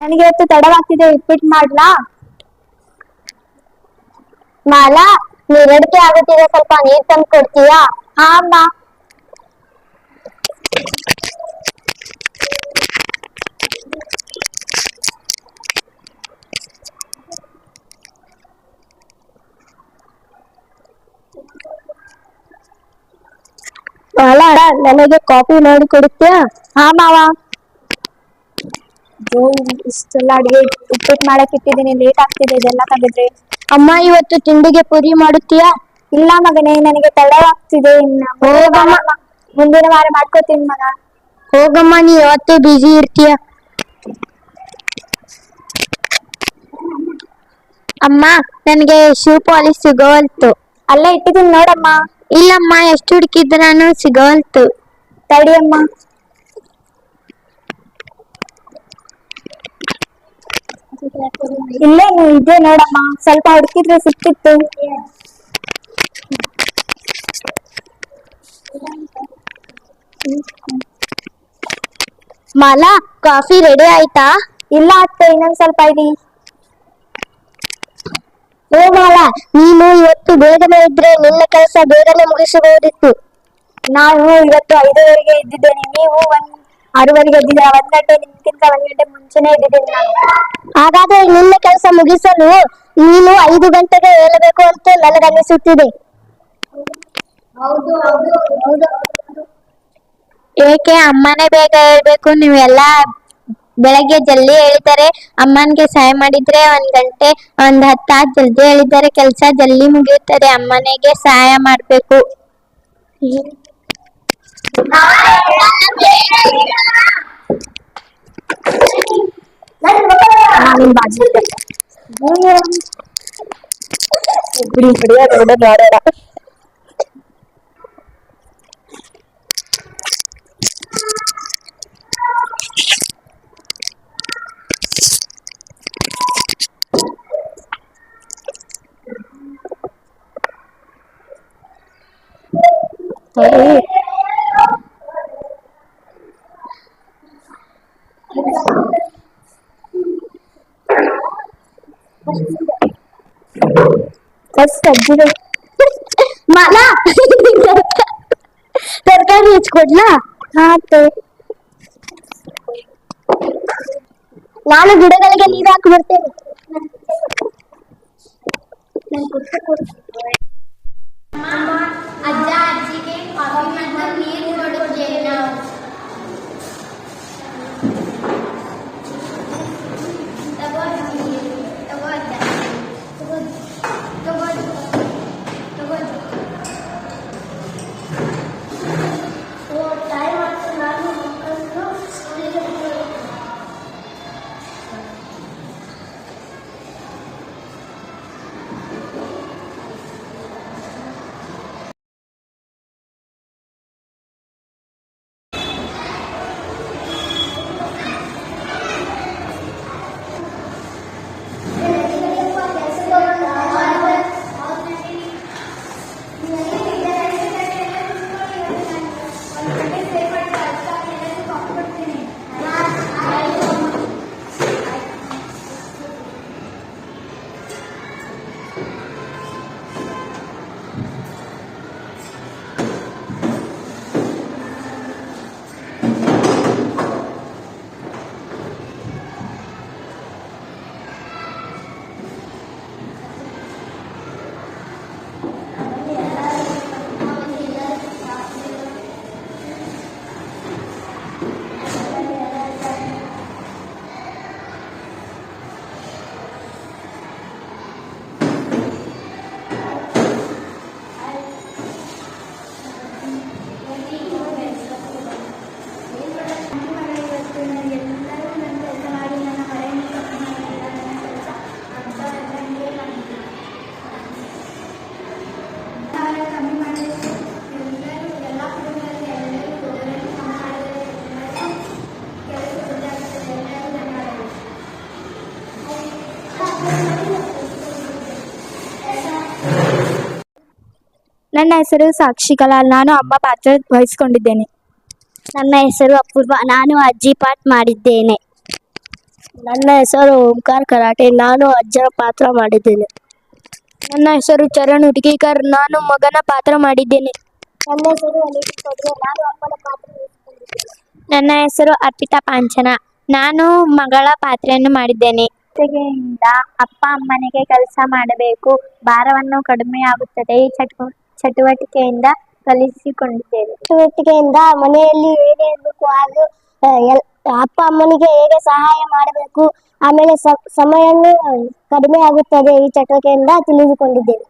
ನನಗೆ ಇವತ್ತು ತಡವಾಗ್ತಿದೆ, ಉಪ್ಪಿಟ್ಟು ಮಾಡ್ಲಾ? ಮಾಲಾ, ನೀರಡಿಕೆ ಆಗುತ್ತಿದೆ, ಸ್ವಲ್ಪ ನೀರ್ ತಂದು ಕೊಡ್ತೀಯಾ? ಹಾ ಅಮ್ಮ. ಮಾಲಾ, ನನಗೆ ಕಾಫಿ ಮಾಡಿ ಕೊಡುತ್ತೀಯಾ? ಹಾ ಮಾವ. ಇಷ್ಟೆಲ್ಲ ಅಡಿಗೆ ಉಪ್ಪಿಟ್ಟು ಮಾಡಕ್ ಇಟ್ಟಿದ್ದೀನಿ, ಲೇಟ್ ಆಗ್ತಿದೆ ಇದೆಲ್ಲ ತೆಗೆದ್ರೆ. ಅಮ್ಮ, ಇವತ್ತು ತಿಂಡಿಗೆ ಪುರಿ ಮಾಡುತ್ತೀಯಾ? ಇಲ್ಲ ಮಗನೇ, ನನಗೆ ತಡವಾಗ್ತಿದೆ. ಮುಂದಿನ ವಾರ ಮಾಡ್ಕೋತೀನಿ ಮಗ. ಹೋಗಮ್ಮ, ನೀ ಯಾವತ್ತು ಬಿಜಿ ಇರ್ತೀಯ. ಅಮ್ಮ, ನನಗೆ ಶೂ ಪಾಲಿಶ್ ಸಿಗೋವಲ್ತು. ಅಲ್ಲೇ ಇಟ್ಟಿದ್ದೀನಿ ನೋಡಮ್ಮ. ಇಲ್ಲಮ್ಮ, ಎಷ್ಟು ಹುಡುಕಿದ್ರೂ ಸಿಗೋವಲ್ತು. ತಡಿಯಮ್ಮ. ಇಲ್ಲೇ ಇದೆ ನೋಡಮ್ಮ, ಸ್ವಲ್ಪ ಹುಡುಕಿದ್ರೆ ಸಿಕ್ತಿತ್ತು. ಮಾಲಾ, ಕಾಫಿ ರೆಡಿ ಆಯ್ತಾ? ಇಲ್ಲ ಅತ್ತೆ, ಇನ್ನೊಂದ್ ಸ್ವಲ್ಪ ಇಡಿ. ಓ ಮಾಲಾ, ನೀನು ಇವತ್ತು ಬೇಗನೆ ಇದ್ರೆ ನಿನ್ನ ಕೆಲಸ ಬೇಗನೆ ಮುಗಿಸಬಹುದಿತ್ತು. ನಾನು ಇವತ್ತು 5:30ಗೆ ಎದ್ದಿದ್ದೇನೆ, ನೀವು 6:30ಗೆ ಎದ್ದಿದ್ದೀರಾ. 1 ಗಂಟೆ, ನಿಮ್ಗಿಂತ 1 ಗಂಟೆ ಮುಂಚೆನೆ ಎದ್ದಿದ್ದೇನೆ ನಾನು. ಹಾಗಾದ್ರೆ ನಿನ್ನ ಕೆಲಸ ಮುಗಿಸಲು ನೀನು 5 ಗಂಟೆಗೆ ಹೇಳಬೇಕು ಅಂತ ನನಗನ್ನಿಸುತ್ತಿದೆ. ಏಕೆ ಅಮ್ಮನೇ ಬೇಗ ಹೇಳ್ಬೇಕು? ನೀವೆಲ್ಲ ಬೆಳಗ್ಗೆ ಜಲ್ದಿ ಹೇಳಿದರೆ ಅಮ್ಮನ್ಗೆ ಸಹಾಯ ಮಾಡಿದ್ರೆ 1 ಗಂಟೆ 10 ತಾಸು ಜಲ್ದಿ ಹೇಳಿದರೆ ಕೆಲಸ ಜಲ್ದಿ ಮುಗಿಯುತ್ತದೆ. ಅಮ್ಮನಿಗೆ ಸಹಾಯ ಮಾಡ್ಬೇಕು. ನಿಮ್ ಬಾಜು ಇದೆ. ಬಿಡಿ ಬಿಡಿ, ಅದು ಬೇಡ. ಮಾಲಾ, ತರಕಾರಿ ಹೆಚ್ಚಿಕೊಡ್ಲಾ? ಹಾ ಅತ್ತೆ. ನಾನು ಗಿಡಗಳಿಗೆ ನೀರು ಹಾಕಿ ಬರ್ತೇನೆ. ಅಜ್ಜ ಅಜ್ಜಿಗೆ ಕಾಫಿ ಮತ್ತು ನೀರು ಕೊಡುತ್ತೇವೆ ನಾವು. ನನ್ನ ಹೆಸರು ಸಾಕ್ಷಿ ಕಲಾಲ್, ನಾನು ಅಮ್ಮ ಪಾತ್ರ ವಹಿಸಿಕೊಂಡಿದ್ದೇನೆ. ನನ್ನ ಹೆಸರು ಅಪೂರ್ವ, ನಾನು ಅಜ್ಜಿ ಪಾಠ ಮಾಡಿದ್ದೇನೆ. ನನ್ನ ಹೆಸರು ಓಂಕಾರ ಕರಾಟೆ. ನಾನು ಅಜ್ಜನ ಪಾತ್ರ ಮಾಡಿದ್ದೇನೆ. ನನ್ನ ಹೆಸರು ಚರಣ್ ಹುಡುಗಿಕರ್. ನಾನು ಮಗನ ಪಾತ್ರ ಮಾಡಿದ್ದೇನೆ. ನನ್ನ ಹೆಸರು ಅನಿಲ್ ಕೊಡ್ರೆ. ನಾನು ಅಪ್ಪನ ಪಾತ್ರ ವಹಿಸಿಕೊಂಡಿದ್ದೇನೆ. ನನ್ನ ಹೆಸರು ಅರ್ಪಿತಾ ಪಾಂಚನ. ನಾನು ಮಗಳ ಪಾತ್ರೆಯನ್ನು ಮಾಡಿದ್ದೇನೆ. ಜೊತೆಗೆಯಿಂದ ಅಪ್ಪ ಅಮ್ಮನಿಗೆ ಕೆಲಸ ಮಾಡಬೇಕು, ಭಾರವನ್ನು ಕಡಿಮೆ ಆಗುತ್ತದೆ. ಈ ಚಟುವಟಿಕೆಯಿಂದ ಕಲಿಸಿಕೊಂಡಿದ್ದೇನೆ. ಚಟುವಟಿಕೆಯಿಂದ ಮನೆಯಲ್ಲಿ ಹೇಗೆ ಇರಬೇಕು ಹಾಗೂ ಅಪ್ಪ ಅಮ್ಮನಿಗೆ ಹೇಗೆ ಸಹಾಯ ಮಾಡಬೇಕು, ಆಮೇಲೆ ಸಮಯವನ್ನು ಕಡಿಮೆ ಆಗುತ್ತದೆ. ಈ ಚಟುವಟಿಕೆಯಿಂದ ತಿಳಿದುಕೊಂಡಿದ್ದೇನೆ.